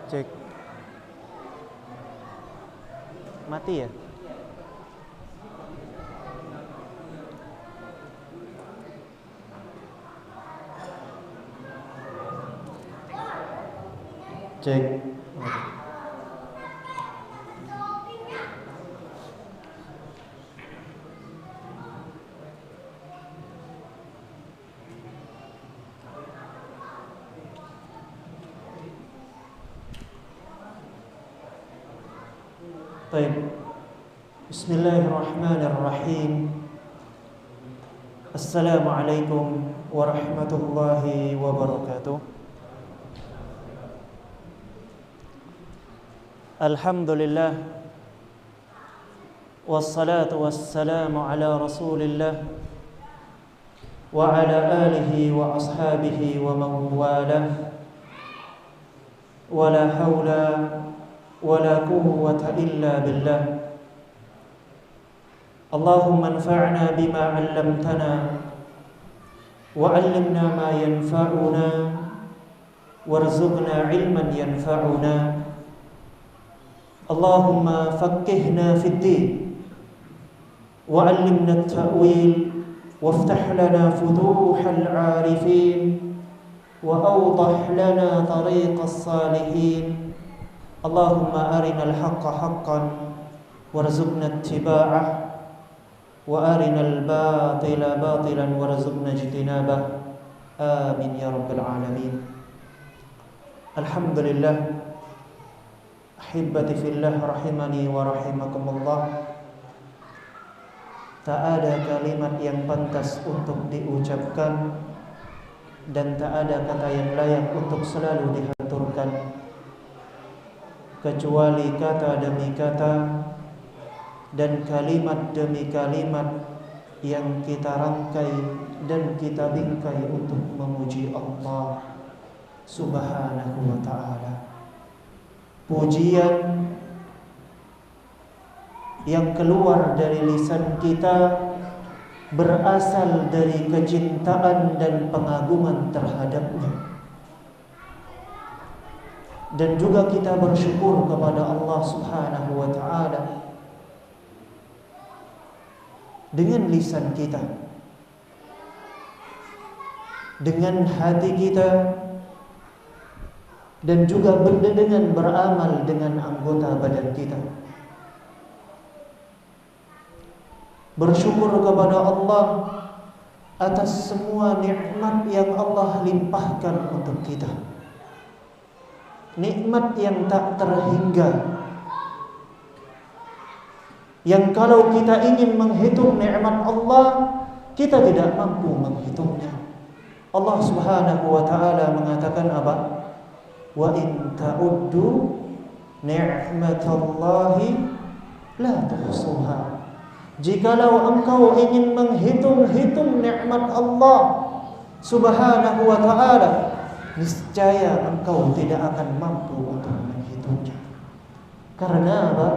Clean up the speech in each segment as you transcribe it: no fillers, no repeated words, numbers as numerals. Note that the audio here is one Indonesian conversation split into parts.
Cek. Mati ya? Cek. Baik. Bismillahirrahmanirrahim. Assalamualaikum warahmatullahi wabarakatuh. Alhamdulillah. Wassalatu wassalamu ala Rasulillah wa ala alihi wa ashabihi wa man walah. Wala haula wala quwwata illa billah. Allahumma anfa'na bima 'allamtana wa 'allimna ma yanfa'una warzuqna 'ilman yanfa'una. Allahumma faqqihna fid din wa 'allimna at-ta'wil waftah lana futuhal 'arifin wa awdah lana tariqas salihin. Allahumma arinal haqqa haqqan warzuqna ittiba'ah wa arinal batila batilan warzuqna ijtinabah. Amin ya rabbal alamin. Alhamdulillah. Ahibbati fillah rahimani wa rahimakumullah. Tak ada kalimat yang pantas untuk diucapkan dan tak ada kata yang layak untuk selalu dihaturkan kecuali kata demi kata dan kalimat demi kalimat yang kita rangkai dan kita bingkai untuk memuji Allah Subhanahu wa ta'ala. Pujian yang keluar dari lisan kita berasal dari kecintaan dan pengagungan terhadapnya. Dan juga kita bersyukur kepada Allah Subhanahu wa ta'ala dengan lisan kita, dengan hati kita, dan juga dengan beramal dengan anggota badan kita. Bersyukur kepada Allah atas semua nikmat yang Allah limpahkan untuk kita. Nikmat yang tak terhingga, yang kalau kita ingin menghitung nikmat Allah, kita tidak mampu menghitungnya. Allah Subhanahu wa ta'ala mengatakan apa? Wa in ta'uddu ni'matallahi la tuhsuha. Jikalau engkau ingin menghitung-hitung nikmat Allah Subhanahu wa ta'ala, niscaya engkau tidak akan mampu untuk menghitungnya. Karena apa?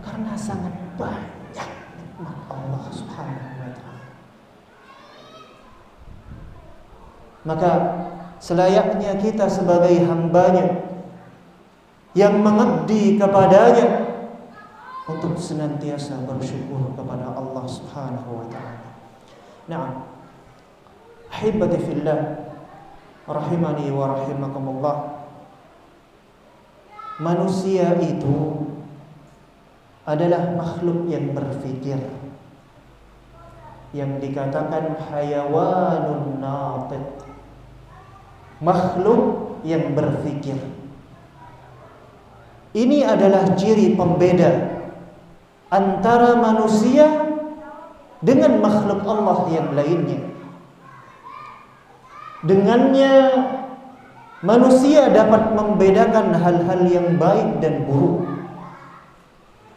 Karena sangat banyak nikmat Allah Subhanahu wa ta'ala. Maka selayaknya kita sebagai hambanya yang mengabdi kepadanya untuk senantiasa bersyukur kepada Allah Subhanahu wa ta'ala. Naam. Ahibbati fillah rahimani wa rahimakumullah. Manusia itu adalah makhluk yang berfikir, yang dikatakan hayawanun natiq, makhluk yang berfikir. Ini adalah ciri pembeda antara manusia dengan makhluk Allah yang lainnya. Dengannya manusia dapat membedakan hal-hal yang baik dan buruk.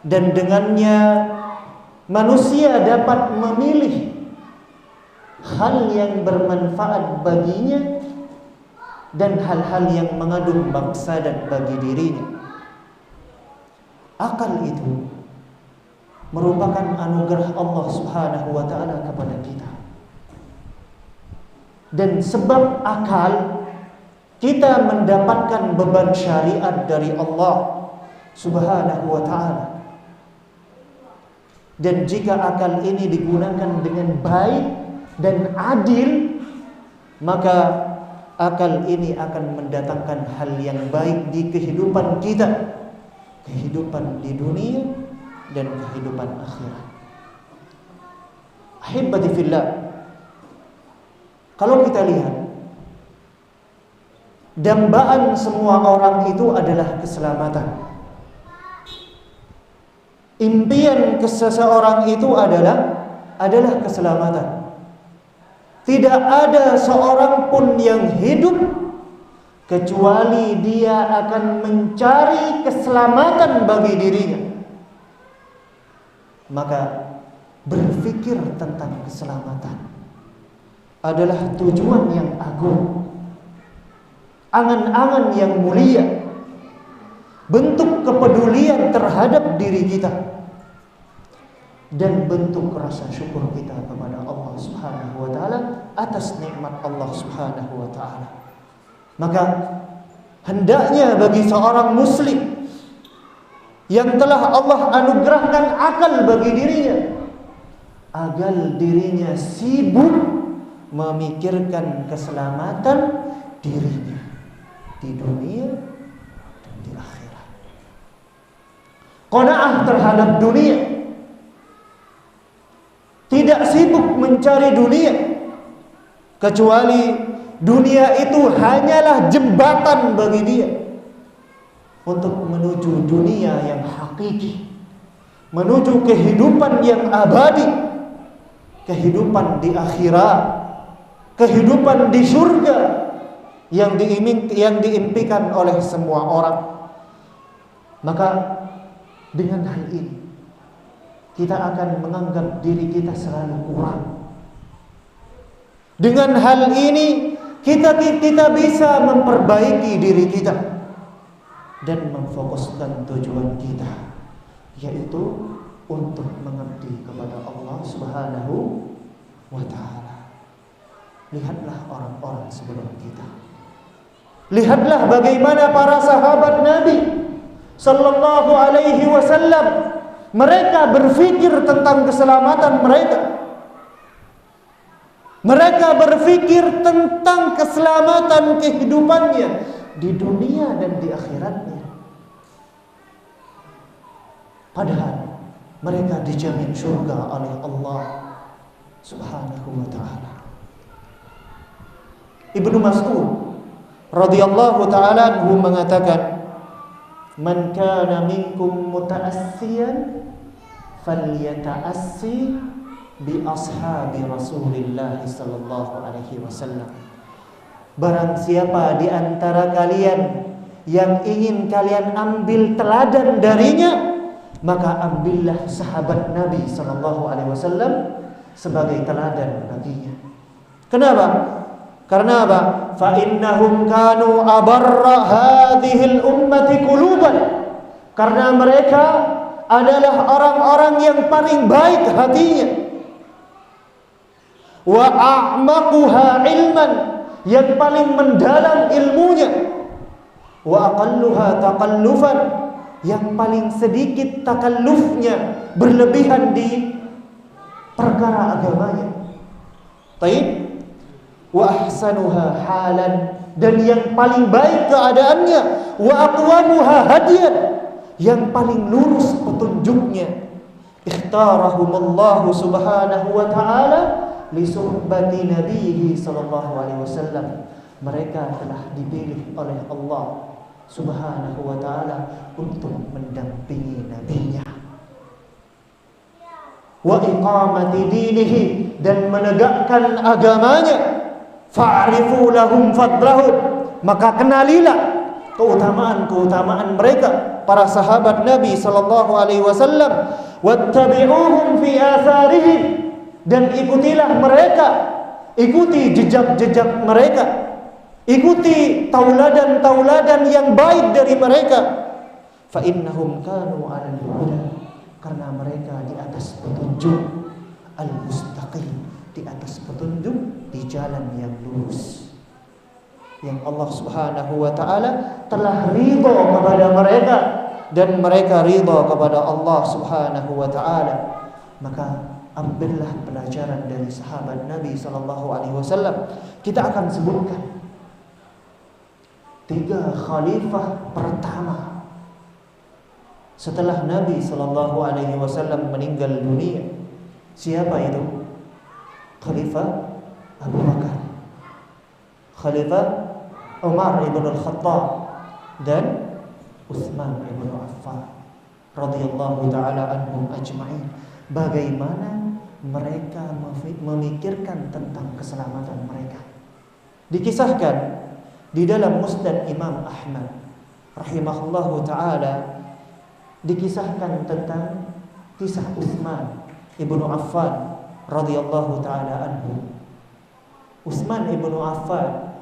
Dan dengannya manusia dapat memilih hal yang bermanfaat baginya dan hal-hal yang mengandung mafsadat bagi dirinya. Akal itu merupakan anugerah Allah Subhanahu wa ta'ala kepada kita. Dan sebab akal kita mendapatkan beban syariat dari Allah Subhanahu wa ta'ala. Dan jika akal ini digunakan dengan baik dan adil, maka akal ini akan mendatangkan hal yang baik di kehidupan kita, kehidupan di dunia dan kehidupan akhirat. Ahibbati fillah, kalau kita lihat, dambaan semua orang itu adalah keselamatan. Impian seseorang itu adalah keselamatan. Tidak ada seorang pun yang hidup kecuali dia akan mencari keselamatan bagi dirinya. Maka berpikir tentang keselamatan adalah tujuan yang agung, angan-angan yang mulia, bentuk kepedulian terhadap diri kita, dan bentuk rasa syukur kita kepada Allah Subhanahu wa ta'ala atas nikmat Allah Subhanahu wa ta'ala. Maka hendaknya bagi seorang muslim yang telah Allah anugerahkan akal bagi dirinya, agar dirinya sibuk memikirkan keselamatan dirinya di dunia dan di akhirat. Qanaah terhadap dunia, tidak sibuk mencari dunia, kecuali dunia itu hanyalah jembatan bagi dia untuk menuju dunia yang hakiki, menuju kehidupan yang abadi, kehidupan di akhirat, kehidupan di surga yang diimpikan oleh semua orang. Maka dengan hal ini kita akan menganggap diri kita selalu kurang. Dengan hal ini kita bisa memperbaiki diri kita dan memfokuskan tujuan kita, yaitu untuk mengabdi kepada Allah Subhanahu wa ta'ala. Lihatlah orang-orang sebelum kita. Lihatlah bagaimana para sahabat Nabi sallallahu alaihi wasallam, mereka berpikir tentang keselamatan mereka. Mereka berpikir tentang keselamatan kehidupannya di dunia dan di akhiratnya. Padahal mereka dijamin surga oleh Allah Subhanahu wa ta'ala. Ibnu Mas'ud radhiyallahu ta'ala anhu mengatakan, "Man kana minkum muta'assiyan falyata'assi bi ashabi Rasulillah sallallahu alaihi wasallam." Barang siapa di antara kalian yang ingin kalian ambil teladan darinya, maka ambillah sahabat Nabi sallallahu alaihi wasallam sebagai teladan baginya. Kenapa? Karena apa? Fa innahum kanu abarra hadhil ummati quluban. Karena mereka adalah orang-orang yang paling baik hatinya. Wa a'maquha ilman, yang paling mendalam ilmunya. Wa aqalluha taqallufan, yang paling sedikit takallufnya, berlebihan di perkara agamanya. Baik. Wa ahsanuha halan, dan yang paling baik keadaannya. Wa aqwamuha hadiyan, yang paling lurus petunjuknya. Ikhtarahumullahu subhanahu wa ta'ala li suhbati nabiyhi sallallahu alaihi wasallam. Mereka telah dipilih oleh Allah Subhanahu wa ta'ala untuk mendampingi nabinya. Wa iqamati dinihi, dan menegakkan agamanya. Fa'rifu lahum fadlahum, maka kenalilah keutamaan-keutamaan mereka, para sahabat Nabi sallallahu alaihi wasallam. Wattabi'uhum fi atharihim, dan ikutilah mereka, ikuti jejak-jejak mereka, ikuti tauladan-tauladan yang baik dari mereka. Fa innahum kanu 'alal huda, karena mereka di atas petunjuk al-mustaqim, di atas petunjuk di jalan yang lurus, yang Allah Subhanahu wa taala telah ridha kepada mereka dan mereka ridha kepada Allah Subhanahu wa taala. Maka ambillah pelajaran dari sahabat Nabi sallallahu alaihi wasallam. Kita akan sebutkan 3 khalifah pertama setelah Nabi sallallahu alaihi wasallam meninggal dunia. Siapa itu? Khalifah Abu Bakar, Khalifah Umar ibn al-Khattab, dan Utsman ibn Affan radhiyallahu taala anhum ajma'in. Bagaimana mereka memikirkan tentang keselamatan mereka. Dikisahkan di dalam Musnad Imam Ahmad rahimahullahu taala, dikisahkan tentang kisah Utsman ibn Affan radhiyallahu taala anhu. Utsman ibn Affan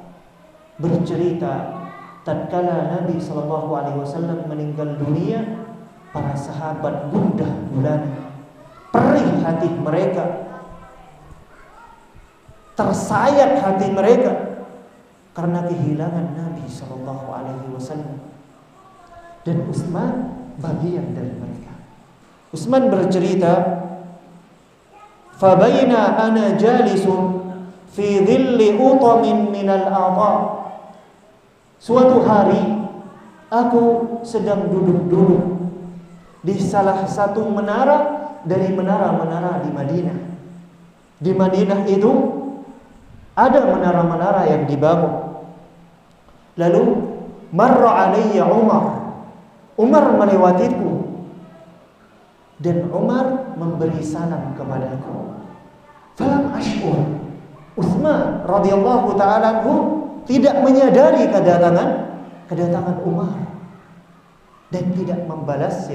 bercerita tatkala Nabi sallallahu alaihi wasallam meninggal dunia, para sahabat gundah gulana, perih hati mereka, tersayat hati mereka karena kehilangan Nabi sallallahu alaihi wasallam. Dan Utsman bagian dari mereka. Utsman bercerita, "Fa baina ana jalisun fi dhilli utamin minal adha." Suatu hari aku sedang duduk-duduk di salah satu menara dari menara-menara di Madinah. Di Madinah itu ada menara-menara yang dibangun. Lalu marra alayya Umar melewatiku, dan Umar memberi salam kepadaku. Falam ash'ur. Utsman radhiyallahu ta'ala anhu tidak menyadari kedatangan Umar dan tidak membalas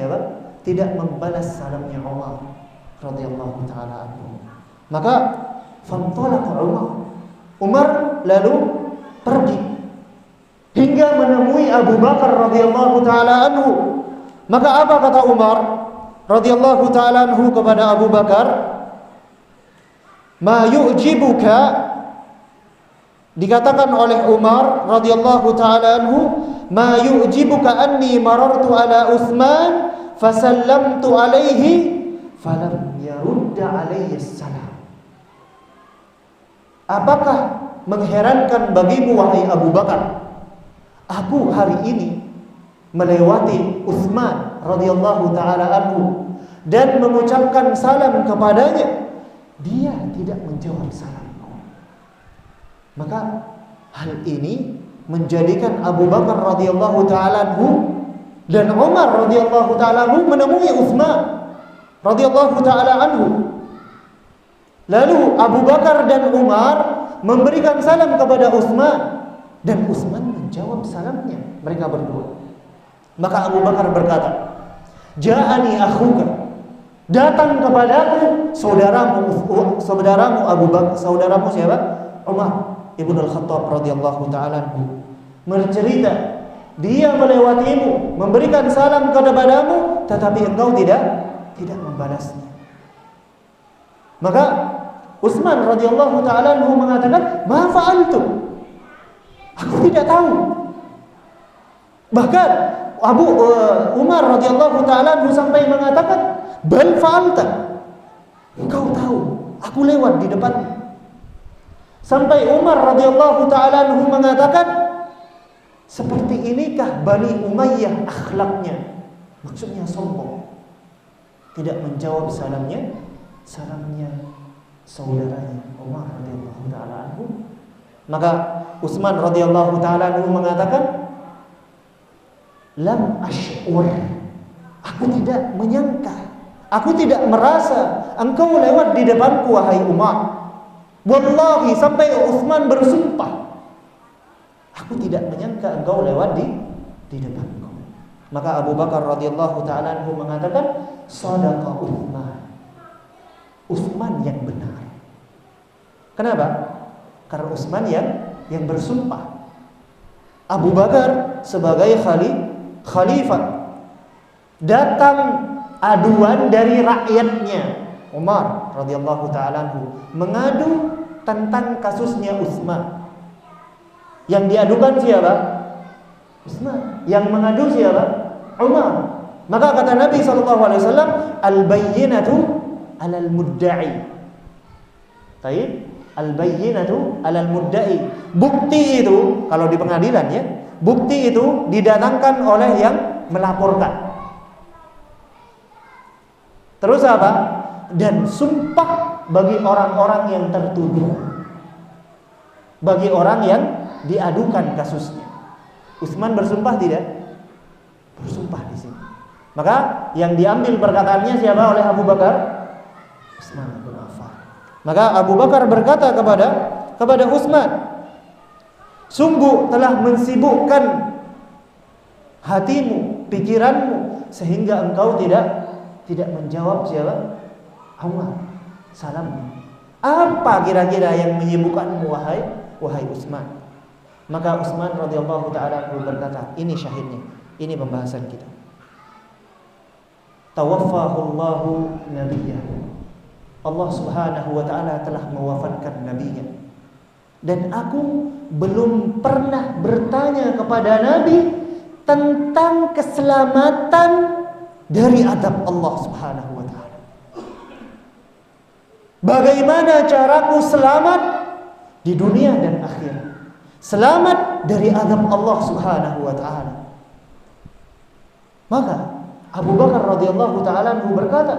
tidak membalas salamnya Umar radhiyallahu ta'ala anhu. Maka fantalaqa Umar lalu pergi hingga menemui Abu Bakar radhiyallahu ta'ala anhu. Maka apa kata Umar radhiyallahu ta'ala anhu kepada Abu Bakar? Ma yu'jibuka, dikatakan oleh Umar radhiyallahu ta'ala anhu, ma yu'jibuka anni marartu ala Utsman fasallamtu alaihi falam yarudda alayhi salam. Apakah mengherankan bagimu wahai Abu Bakar, aku hari ini melewati Utsman radhiyallahu ta'ala anhu dan mengucapkan salam kepadanya, dia tidak menjawab salamku. Maka hal ini menjadikan Abu Bakar radhiyallahu ta'ala anhu dan Umar radhiyallahu ta'ala anhu menemui Utsman radhiyallahu ta'ala anhu. Lalu Abu Bakar dan Umar memberikan salam kepada Utsman dan Utsman menjawab salamnya, mereka berdua. Maka Abu Bakar berkata, "Ja'ani akhuka," datang kepadaku saudaramu Abu Bakar. Saudaramu siapa? Umar ibn al-Khattab radhiyallahu ta'ala anhu. Bercerita, dia melewatimu, memberikan salam kepadamu, tetapi engkau tidak membalasnya. Maka Utsman radhiyallahu ta'ala anhu mengatakan, "Ma fa'altu?" Aku tidak tahu. Bahkan Umar radhiyallahu ta'ala anhu sampai mengatakan, "Bal fa'alta." Engkau tahu, aku lewat di depan. Sampai Umar radhiyallahu ta'ala anhu mengatakan, "Seperti inikah Bani Umayyah akhlaknya?" Maksudnya sombong. Tidak menjawab salamnya saudaranya Umar radhiyallahu ta'ala anhu. Maka Utsman radhiyallahu ta'ala anhu mengatakan, "Lam ash'ur." Aku tidak menyangka, aku tidak merasa engkau lewat di depanku wahai Umar. Wallahi, sampai Utsman bersumpah, aku tidak menyangka engkau lewat di depanku. Maka Abu Bakar radhiyallahu ta'ala anhu mengatakan, "Shadaqa Utsman." Utsman yang benar. Kenapa? Karena Utsman yang bersumpah. Abu Bakar sebagai khalifah, datang aduan dari rakyatnya. Umar radhiyallahu ta'ala anhu mengadu tentang kasusnya Utsman. Yang diadukan siapa? Utsman. Yang mengadu siapa? Umar. Maka kata Nabi SAW, al-bayyinatu 'alal mudda'i. Baik, al-bayyinatu 'alal mudda'i. Bukti itu kalau di pengadilan ya, bukti itu didatangkan oleh yang melaporkan. Terus apa? Dan sumpah bagi orang-orang yang tertuduh, bagi orang yang diadukan kasusnya. Utsman bersumpah tidak? Bersumpah di sini. Maka yang diambil perkataannya siapa oleh Abu Bakar? Utsman bin Affan. Maka Abu Bakar berkata kepada Utsman, sungguh telah mensibukkan hatimu, pikiranmu, sehingga engkau tidak menjawab siapa? Umar salam. Apa kira-kira yang menyibukkanmu wahai Utsman? Maka Utsman radhiyallahu taala berkata, ini syahidnya, ini pembahasan kita. Tawaffahullahu nabiyyahu. Allah Subhanahu wa taala telah mewafatkan nabinya. Dan aku belum pernah bertanya kepada Nabi tentang keselamatan dari azab Allah Subhanahu wa taala. Bagaimana caraku selamat di dunia dan akhirat? Selamat dari azab Allah Subhanahu wa taala. Maka Abu Bakar radhiyallahu taala berkata,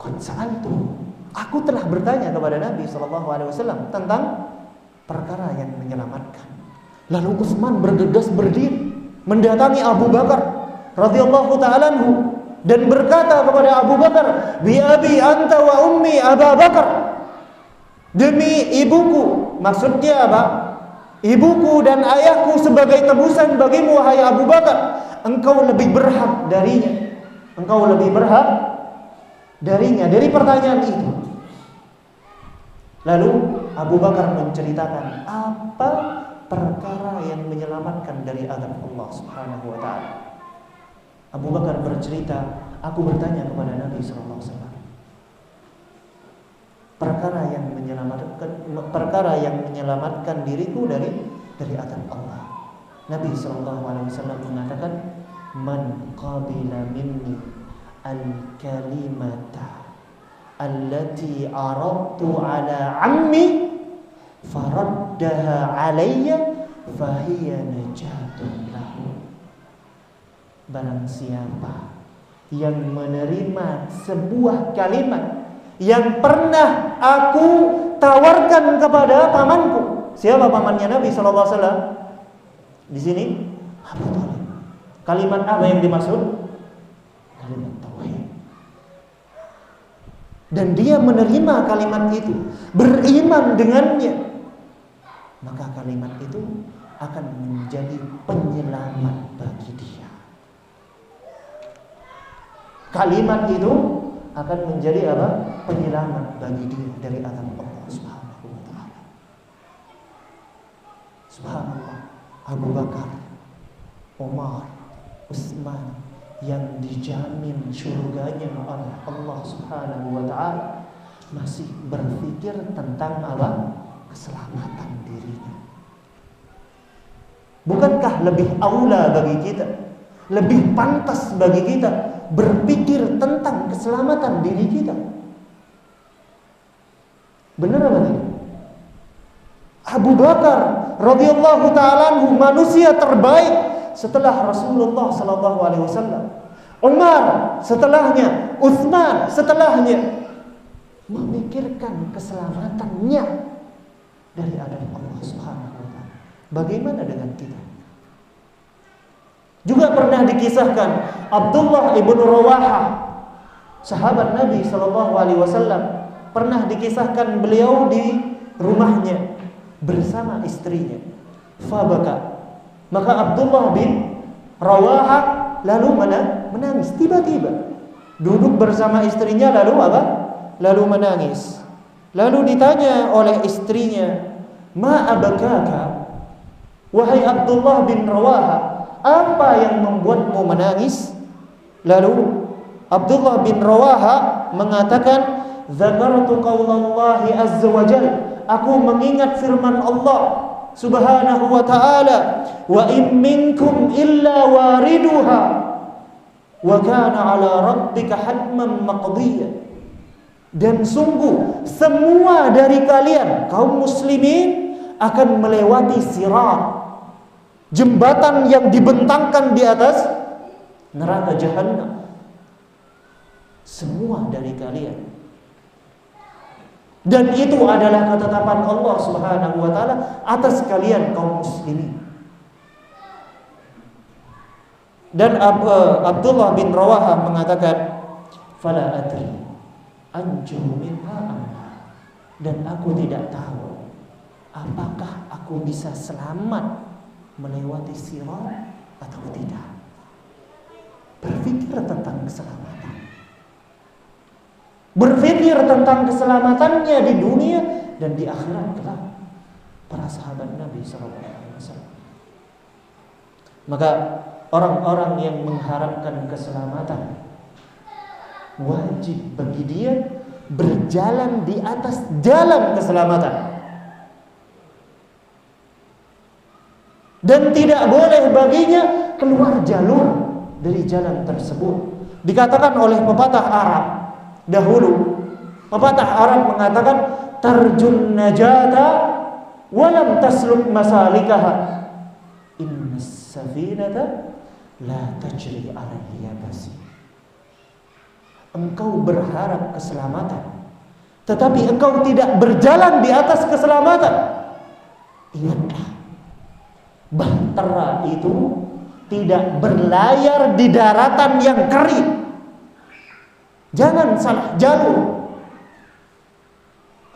"Qad sa'altu." Aku telah bertanya kepada Nabi sallallahu alaihi wasallam tentang perkara yang menyelamatkan. Lalu Utsman bergegas berdiri mendatangi Abu Bakar radhiyallahu taala dan berkata kepada Abu Bakar, "Bi abi anta wa ummi Abu Bakar." Demi ibuku, maksudnya apa? Ibuku dan ayahku sebagai tebusan bagimu wahai Abu Bakar. Engkau lebih berhak darinya. Engkau lebih berhak darinya dari pertanyaan itu. Lalu Abu Bakar menceritakan apa perkara yang menyelamatkan dari azab Allah Subhanahu wa taala. Abu Bakar bercerita, aku bertanya kepada Nabi sallallahu alaihi wasallam, perkara yang menyelamatkan diriku dari azab Allah. Nabi sallallahu alaihi wasallam mengatakan, man qabila minni al-kalimata allati aradtu ala ammi faraddaha alayya fahiya najatun lahu. Barang siapa yang menerima sebuah kalimat yang pernah aku tawarkan kepada pamanku. Siapa pamannya Nabi sallallahu alaihi wasallam? Di sini Abu Thalib. Kalimat apa yang dimaksud? Kalimat tauhid. Dan dia menerima kalimat itu, beriman dengannya, maka kalimat itu akan menjadi penyelamat bagi dia. Kalimat itu akan menjadi apa? Penyelamat bagi dia dari azab Allah Subhanahu wa taala. Subhanallah, Abu Bakar, Umar, Utsman yang dijamin surganya oleh Allah Subhanahu wa taala masih berpikir tentang apa? Keselamatan dirinya. Bukankah lebih aula bagi kita, lebih pantas bagi kita berpikir tentang keselamatan diri kita? Benar apa tidak? Abu Bakar radhiyallahu taala manusia terbaik setelah Rasulullah sallallahu alaihi wasallam. Umar setelahnya, Utsman setelahnya, memikirkan keselamatannya dari azab Allah Subhanahu wa taala. Bagaimana dengan kita? Juga pernah dikisahkan Abdullah ibn Rawaha, sahabat Nabi sallallahu alaihi wasallam, pernah dikisahkan beliau di rumahnya bersama istrinya. Fabaka. Maka Abdullah bin Rawaha lalu menangis tiba-tiba. Duduk bersama istrinya lalu apa? Lalu menangis. Lalu ditanya oleh istrinya, "Ma abakaka?" Wahai Abdullah bin Rawaha, apa yang membuatmu menangis? Lalu Abdullah bin Rawaha mengatakan, "Dzakartu qaulallahi azza wa jalla." Aku mengingat firman Allah Subhanahu wa ta'ala, wa in minkum illa wariduha wa kana 'ala rabbika hatman maqdiyya. Dan sungguh semua dari kalian kaum muslimin akan melewati sirat, jembatan yang dibentangkan di atas neraka jahanam. Semua dari kalian. Dan itu adalah ketetapan Allah Subhanahu wa ta'ala atas kalian kaum muslimin. Dan Abdullah bin Rawaha mengatakan, fala adri anju minha amma, dan aku tidak tahu apakah aku bisa selamat melewati sirat atau tidak. Berpikir tentang keselamatan, berpikir tentang keselamatannya di dunia dan di akhirat kelak para sahabat Nabi SAW. Maka orang-orang yang mengharapkan keselamatan, wajib bagi dia berjalan di atas jalan keselamatan, dan tidak boleh baginya keluar jalur dari jalan tersebut. Dikatakan oleh pepatah Arab dahulu, pepatah Arab mengatakan, tarjun najata walam tasluk masalikaha, inna safinata la tajri 'ala al-yabasi. Engkau berharap keselamatan, tetapi engkau tidak berjalan di atas keselamatan. Ingatlah, bahtera itu tidak berlayar di daratan yang kering. Jangan salah jalur.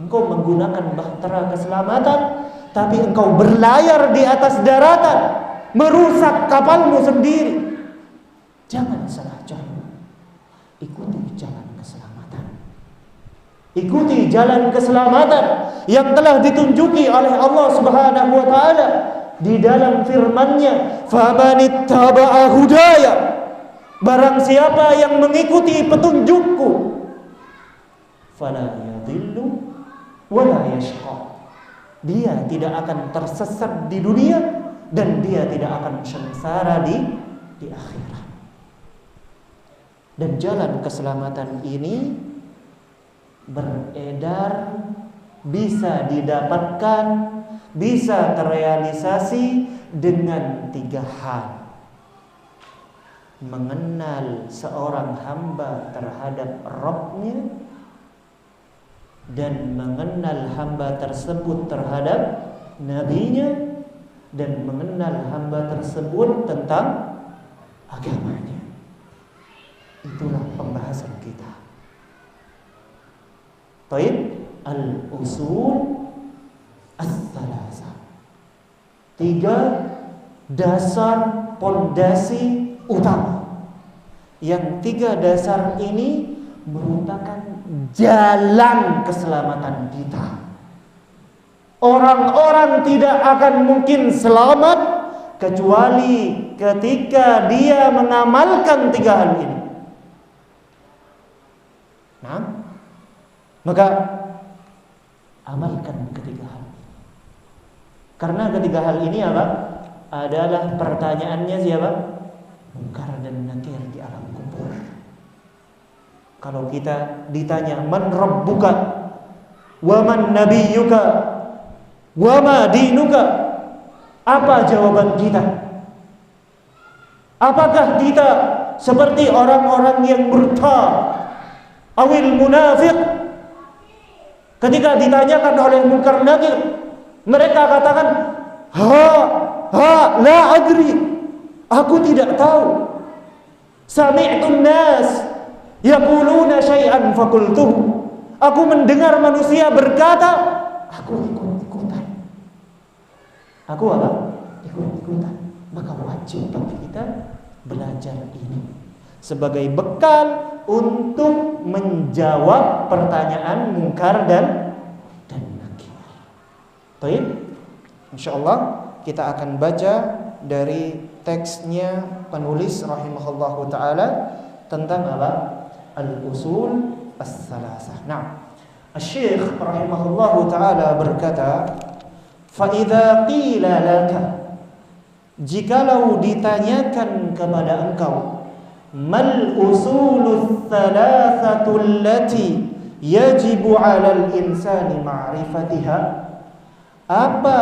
Engkau menggunakan bahtera keselamatan, tapi engkau berlayar di atas daratan, merusak kapalmu sendiri. Jangan salah jalur. Ikuti jalan keselamatan. Ikuti jalan keselamatan yang telah ditunjuki oleh Allah Subhanahu wa ta'ala di dalam firman-Nya, "Famanittaba'a hudaya." Barang siapa yang mengikuti petunjukku, fala yadhillu wala yashqa. Dia tidak akan tersesat di dunia dan dia tidak akan sengsara di akhirat. Dan jalan keselamatan ini beredar, bisa didapatkan, bisa terrealisasi dengan 3 hal. Mengenal seorang hamba terhadap Rabb-nya, dan mengenal hamba tersebut terhadap Nabi-nya, dan mengenal hamba tersebut tentang agamanya. Itulah pembahasan kita. Baik, al-usul as-salasa. 3 dasar pondasi utama. Yang 3 dasar ini merupakan jalan keselamatan kita. Orang-orang tidak akan mungkin selamat kecuali ketika dia mengamalkan 3 hal ini. Nah, maka amalkan 3 hal. Karena 3 hal ini apa? Adalah pertanyaannya siapa? Munkar dan nakir di alam kubur. Kalau kita ditanya, man rabbuka wa man nabiyyuka wa ma dinuka, apa jawaban kita? Apakah kita seperti orang-orang yang murtad awil munafiq? Ketika ditanyakan oleh munkar nakir, mereka katakan, la adri, aku tidak tahu. Sami'tun nas yaquluna syai'an faqultuhu, aku mendengar manusia berkata, aku ikut-ikutan. Aku apa? Ikut-ikutan. Maka wajib bagi kita belajar ini sebagai bekal untuk menjawab pertanyaan munkar dan nakir. Baik, insyaallah kita akan baca dari teksnya penulis rahimahullahu taala tentang apa? Al-usul as-salasah. Nah, Asy-Syaikh rahimahullahu taala berkata, Fa idza qila laka, jikalau ditanyakan kepada engkau, mal usulus thalathatu allati yajibu 'alal insani ma'rifatiha, apa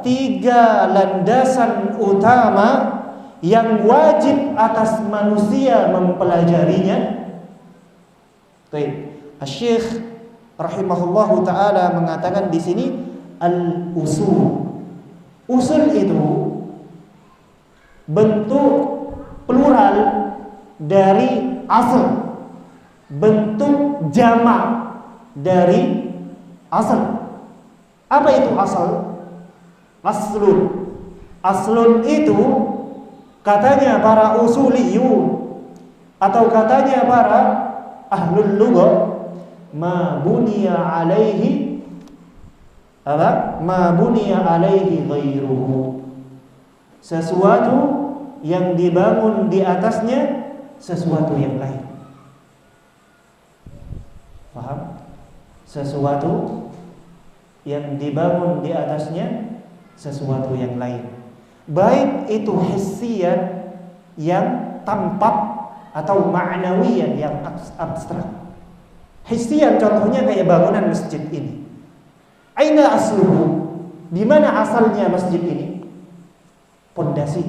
3 landasan utama yang wajib atas manusia mempelajarinya? Baik, Asy-Syaikh rahimahullahu taala mengatakan di sini al-usul. Usul itu bentuk plural dari asal, bentuk jamak dari asal. Apa itu asal? Aslun. Aslun itu katanya para usuliyun atau katanya para ahlul lughah, ma buniya alaihi apa? Ma buniya alaihi ghairuhu. Sesuatu yang dibangun di atasnya sesuatu yang lain. Paham? Sesuatu yang dibangun di atasnya sesuatu yang lain. Baik itu hissiyan yang tampak atau ma'nawiyan yang abstrak. Hissiyan contohnya kayak bangunan masjid ini. Aina asluhu? Di mana asalnya masjid ini? Pondasi.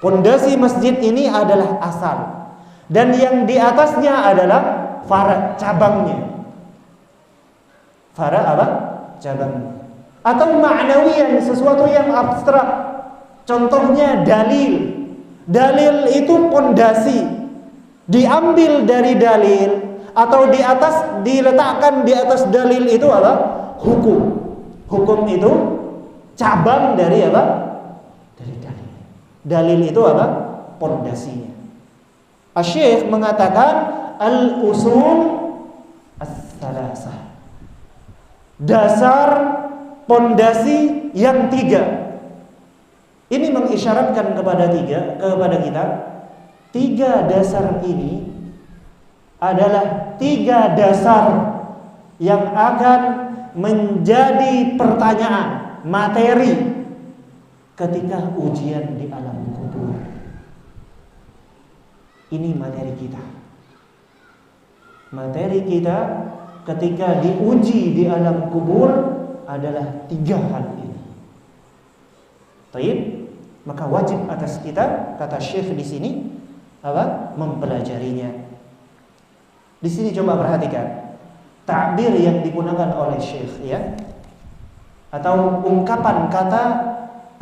Pondasi masjid ini adalah asal. Dan yang di atasnya adalah far'a, cabangnya. Far'a apa? Cabangnya. Atau ma'nawiyan, sesuatu yang abstrak. Contohnya dalil. Dalil itu pondasi. Diambil dari dalil atau di atas, diletakkan di atas dalil itu apa? Hukum. Hukum itu cabang dari apa? Dari dalil. Dalil itu apa? Pondasinya. Asy-Syaikh mengatakan al-usul as-salasah. Dasar pondasi yang 3. Ini mengisyaratkan kepada kita 3 dasar ini adalah 3 dasar yang akan menjadi pertanyaan, materi ketika ujian di alam kubur. Ini materi kita. Materi kita ketika diuji di alam kubur adalah 3 hal ini. Baik, maka wajib atas kita, kata Syekh di sini, apa? Mempelajarinya. Di sini coba perhatikan takbir yang digunakan oleh Syekh, ya, atau ungkapan kata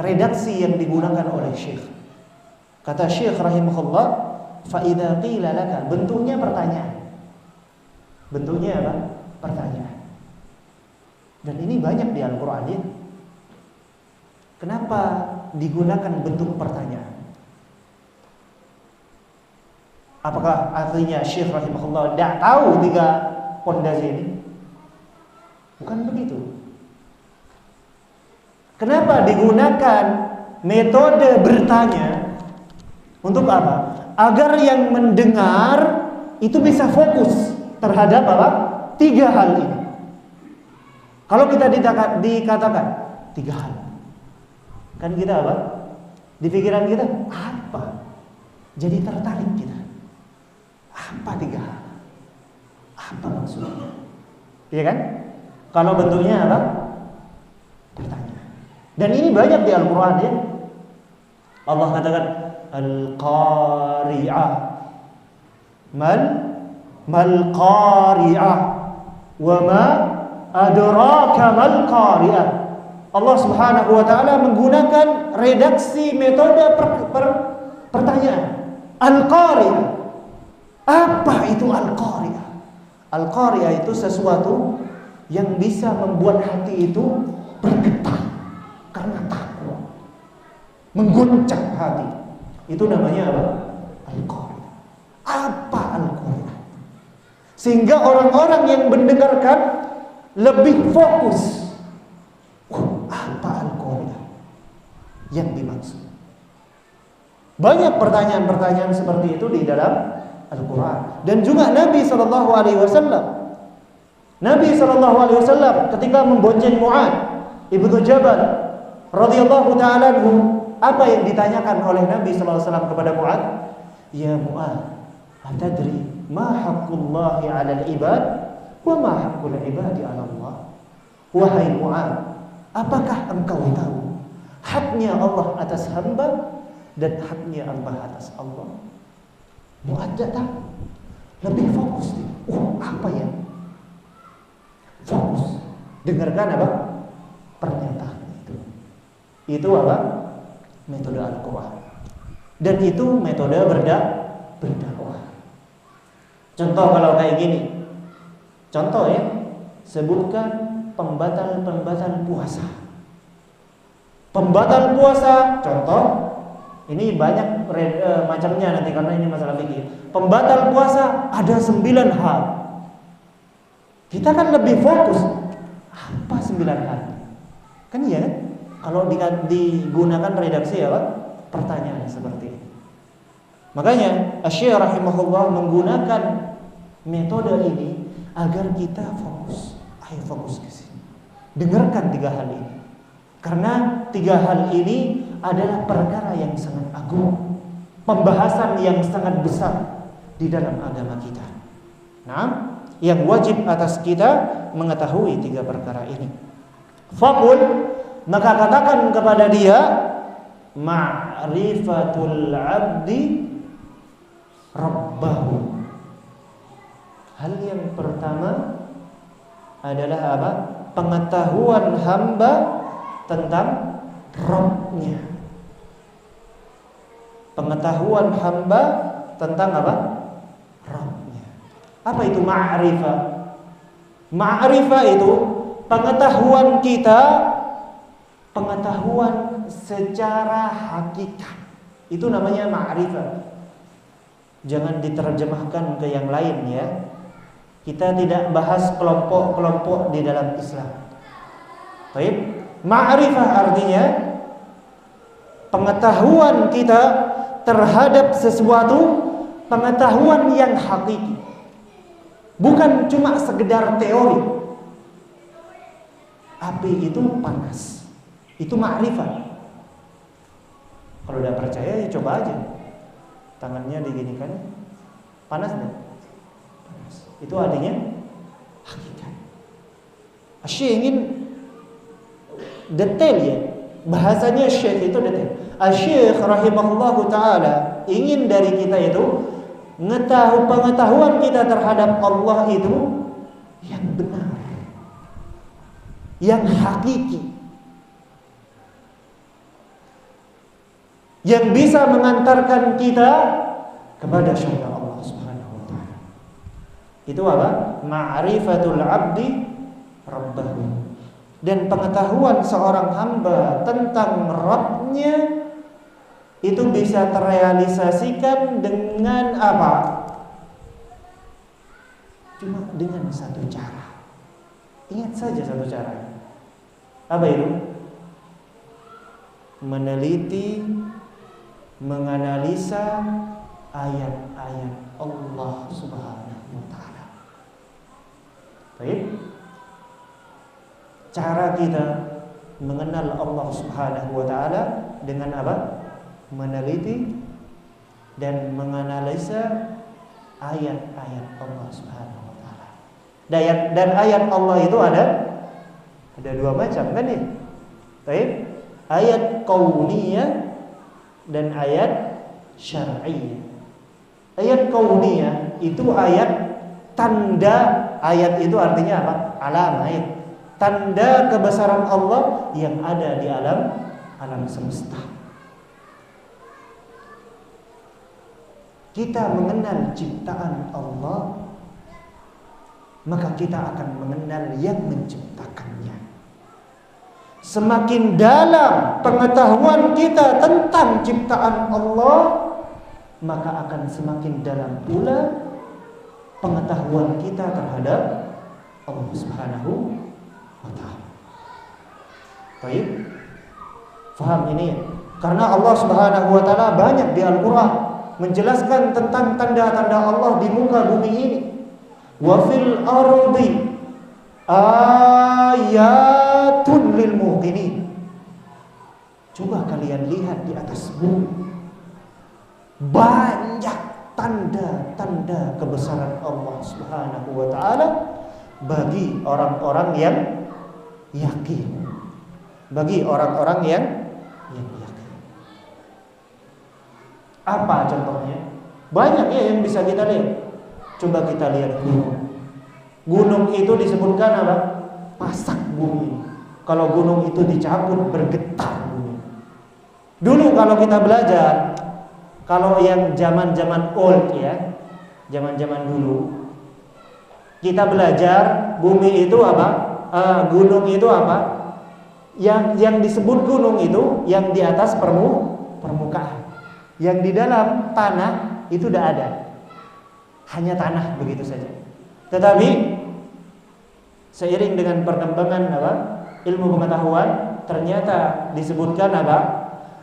redaksi yang digunakan oleh Syekh. Kata Syekh rahimahullah, fa idza qila laka, bentuknya pertanyaan. Bentuknya apa? Pertanyaan. Dan ini banyak di Al-Qur'an, ya. Kenapa digunakan bentuk pertanyaan? Apakah artinya Syekh rahimahullah tidak tahu 3 pondasi ini? Bukan begitu. Kenapa digunakan metode bertanya? Untuk apa? Agar yang mendengar itu bisa fokus terhadap apa? 3 hal ini. Kalau kita dikatakan 3 hal, kan kita apa? Di pikiran kita apa? Jadi tertarik kita. Apa 3 hal? Apa maksudnya? Iya kan? Kalau bentuknya apa? Pertanyaan. Dan ini banyak di Al-Quran, ya. Allah katakan Al-Qari'ah. Mal Qari'ah. Wa ma adraka mal Qari'ah. Allah Subhanahu wa taala menggunakan redaksi metode pertanyaan. Al-Qari'ah. Apa itu Al-Qari'ah? Al-Qari'ah itu sesuatu yang bisa membuat hati itu bergetar karena takut, mengguncang hati. Itu namanya apa? Al-Qari'ah. Apa Al-Qari'ah? Sehingga orang-orang yang mendengarkan lebih fokus. Apa Al-Qari'ah yang dimaksud? Banyak pertanyaan-pertanyaan seperti itu di dalam Al-Quran. Dan juga Nabi SAW. Nabi SAW ketika membonceng Mu'adz Ibnu Jabal radhiyallahu ta'ala anhu, apa yang ditanyakan oleh Nabi sallallahu alaihi wasallam kepada Mu'adz? Ya Mu'adz, atadri ma haqqullahi 'alal ibad wa ma haqqul ibadi 'ala Allah? Wahai Mu'adz, apakah engkau tahu haknya Allah atas hamba dan haknya hamba atas Allah? Mu'adz tak tahu, lebih fokus dia. Apa ya? Fokus. Dengarkan apa? Pernyataan itu. Itu apa? Metode Al-Quran. Dan itu metode berdakwah. Contoh kalau kayak gini. Contoh ya, sebutkan pembatal puasa. Pembatal puasa, contoh. Ini banyak macamnya nanti karena ini masalah fikih. Pembatal puasa ada 9 hal. Kita kan lebih fokus. Apa 9 hal? Kan iya kan? Kalau digunakan redaksi apa? Pertanyaan seperti ini. Makanya Asy-Syaikh rahimahullah menggunakan metode ini agar kita fokus. Ayo fokus ke sini. Dengarkan 3 hal ini. Karena 3 hal ini adalah perkara yang sangat agung, pembahasan yang sangat besar di dalam agama kita. Nah, yang wajib atas kita mengetahui 3 perkara ini. Faqul, maka katakan kepada dia, ma'rifatul 'abdi rabbahu. Hal yang pertama adalah apa? Pengetahuan hamba tentang Rabb-nya. Pengetahuan hamba tentang apa? Rabb-nya. Apa itu ma'rifah? Ma'rifah itu pengetahuan kita, pengetahuan secara hakikat. Itu namanya ma'rifah. Jangan diterjemahkan ke yang lain ya. Kita tidak bahas kelompok-kelompok di dalam Islam. Baik, ma'rifah artinya pengetahuan kita terhadap sesuatu, pengetahuan yang hakiki. Bukan cuma sekedar teori. Api itu panas. Itu ma'rifah. Kalau tidak percaya ya coba aja. Tangannya diginikan, panas enggak? Panas. Itu artinya hakikat. Syekh ingin detail ya. Bahasanya Syekh itu detail. Syekh rahimahullahu ta'ala ingin dari kita itu pengetahuan kita terhadap Allah itu yang benar, yang hakiki, yang bisa mengantarkan kita kepada syurga Allah Subhanahu wa taala. Itu apa? Ma'rifatul 'abdi rabbahu. Dan pengetahuan seorang hamba tentang Rabb-nya itu bisa terrealisasikan dengan apa? Cuma dengan satu cara. Ingat saja satu cara. Apa itu? Meneliti, menganalisa ayat-ayat Allah Subhanahu wa taala. Baik. Cara kita mengenal Allah Subhanahu wa taala dengan apa? Meneliti dan menganalisa ayat-ayat Allah Subhanahu wa taala. Dan ayat Allah itu ada 2 macam kan ya? Baik. Ayat kauniyah dan ayat syar'iyyah. Ayat kauniyah itu ayat tanda, ayat itu artinya apa? Alamah. Tanda kebesaran Allah yang ada di alam semesta. Kita mengenal ciptaan Allah, maka kita akan mengenal yang menciptakannya. Semakin dalam pengetahuan kita tentang ciptaan Allah, maka akan semakin dalam pula pengetahuan kita terhadap Allah Subhanahu wa ta'ala. Baik. Faham ini? Karena Allah Subhanahu wa ta'ala banyak di Al-Quran menjelaskan tentang tanda-tanda Allah di muka bumi ini. Wa fil ardi ayatun lil muqinin. Coba kalian lihat di atas bumi, banyak tanda-tanda kebesaran Allah Subhanahu wa taala bagi orang-orang yang yakin. Bagi orang-orang yang yakin. Apa contohnya? Banyak ya yang bisa kita lihat. Coba kita lihat gunung. Gunung itu disebutkan apa? Pasak bumi. Kalau gunung itu dicabut, bergetar bumi. Dulu kalau kita belajar, kalau yang zaman-zaman old ya, zaman-zaman dulu, kita belajar bumi itu apa? Gunung itu apa? Yang disebut gunung itu yang di atas permukaan. Yang di dalam tanah itu tidak ada. Hanya tanah begitu saja. Tetapi seiring dengan perkembangan ilmu pengetahuan, ternyata disebutkan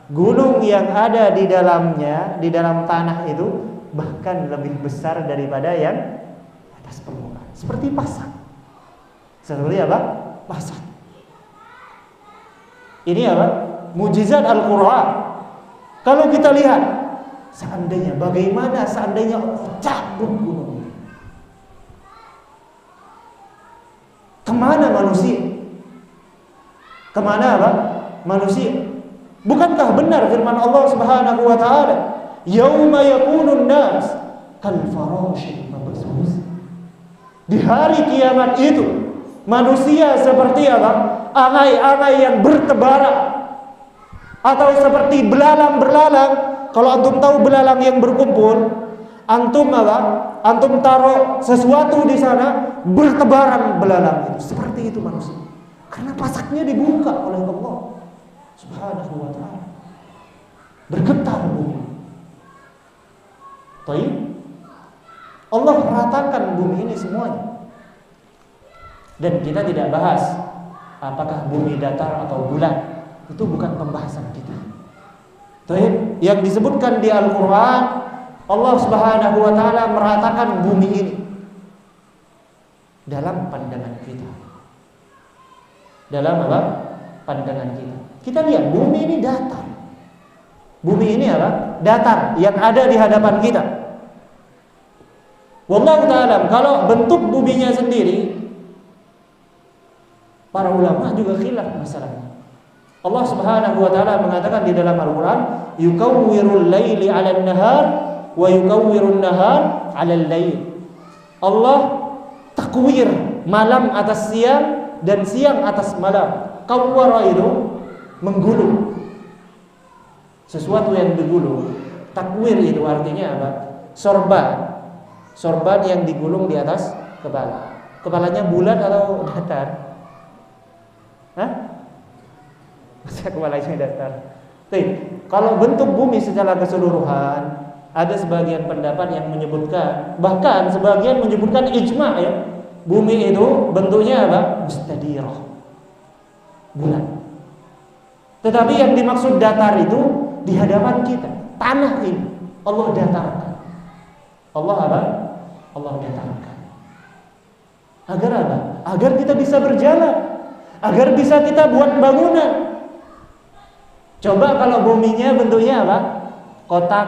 gunung yang ada di dalamnya, di dalam tanah itu bahkan lebih besar daripada yang atas permukaan. Seperti pasak. Seperti pasak. Ini mukjizat Al-Quran. Kalau kita lihat, bagaimana seandainya Allah cabut gunung, kemana manusia? Kemana manusia? Bukankah benar firman Allah Subhanahu wa taala, "Yauma yakunun nas kal farashil mabthus." Di hari kiamat itu manusia seperti angai-angai yang bertebaran, atau seperti belalang-belalang. Kalau antum tahu belalang yang berkumpul, antum taruh sesuatu di sana, bertebaran belalang itu. Seperti itu manusia. Karena pasaknya dibuka oleh Allah Subhanahu wa taala. Bergetar bumi. Baik. Allah meratakan bumi ini semuanya. Dan kita tidak bahas apakah bumi datar atau bulat. Itu bukan pembahasan kita. Baik, yang disebutkan di Al-Quran, Allah Subhanahu wa taala meratakan bumi ini dalam pandangan kita. Dalam pandangan kita. Kita lihat bumi ini datar. Bumi ini datar yang ada di hadapan kita. Wallahu ta'ala, kalau bentuk buminya sendiri, para ulama juga khilaf masalahnya. Allah Subhanahu wa taala mengatakan di dalam Al-Qur'an, "Yukawwirul laili 'alan nahar wa yukawwirun nahar 'alal lail." Allah takwir malam atas siang dan siang atas malam. Kawwara itu menggulung. Sesuatu yang digulung. Takwir itu artinya apa? Sorban. Sorban yang digulung di atas kepala. Kepalanya bulat atau datar? Hah? Kepalanya datar. Kalau bentuk bumi secara keseluruhan, ada sebagian pendapat yang menyebutkan, bahkan sebagian menyebutkan ijma ya, bumi itu bentuknya mustadirah, bulat. Tetapi yang dimaksud datar itu di hadapan kita, tanah ini Allah datarkan. Allah datarkan. Agar apa? Agar kita bisa berjalan, agar bisa kita buat bangunan. Coba kalau buminya bentuknya kotak.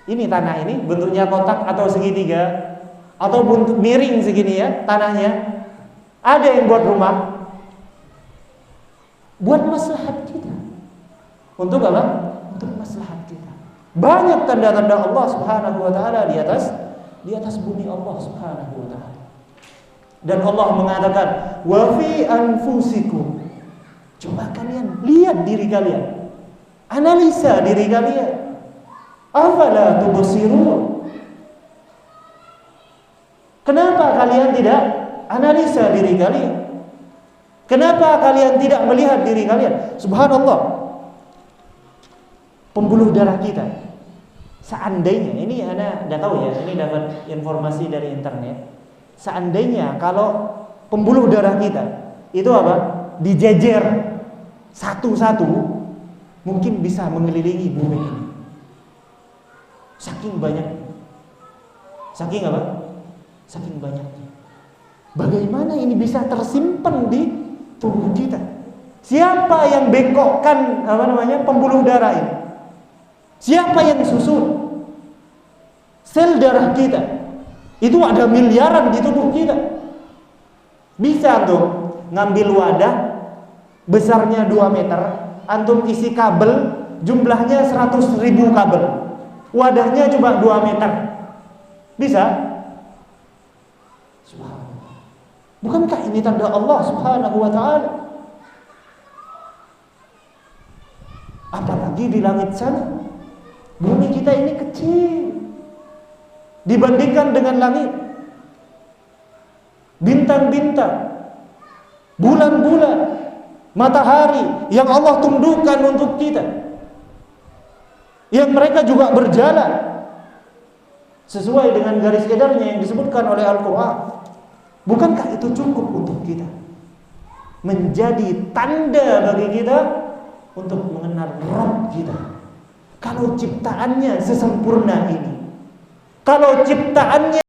Ini tanah ini bentuknya kotak atau segitiga, atau bentuk miring segini ya tanahnya. Ada yang buat rumah. Buat maslahat kita. Untuk apa? Untuk maslahat kita. Banyak tanda-tanda Allah Subhanahu wa taala di atas bumi Allah Subhanahu wa taala. Dan Allah mengatakan, "Wa fi anfusikum." Coba kalian lihat diri kalian. Analisa diri kalian. Afala tubsirun? Kenapa kalian tidak analisa diri kalian? Kenapa kalian tidak melihat diri kalian? Subhanallah. Pembuluh darah kita. Seandainya, ini Anda tidak tahu ya, ini dapat informasi dari internet. Seandainya kalau pembuluh darah kita itu dijejer satu-satu, mungkin bisa mengelilingi bumi ini. Saking banyak. Saking banyaknya. Bagaimana ini bisa tersimpan di tubuh kita? Siapa yang bengkokkan pembuluh darah ini? Siapa yang susun? Sel darah kita itu ada miliaran di tubuh kita. Bisa tuh ngambil wadah besarnya 2 meter, antum isi kabel jumlahnya 100.000 kabel. Wadahnya cuma 2 meter. Bisa? Subhanallah. Bukankah ini tanda Allah Subhanahu wa ta'ala? Apalagi di langit sana. Bumi kita ini kecil dibandingkan dengan langit. Bintang-bintang, bulan-bulan, matahari yang Allah tundukkan untuk kita, yang mereka juga berjalan sesuai dengan garis edarnya yang disebutkan oleh Al-Quran. Bukankah itu cukup untuk kita menjadi tanda bagi kita untuk mengenal Rabb kita? Kalau ciptaannya sesempurna ini, kalau ciptaannya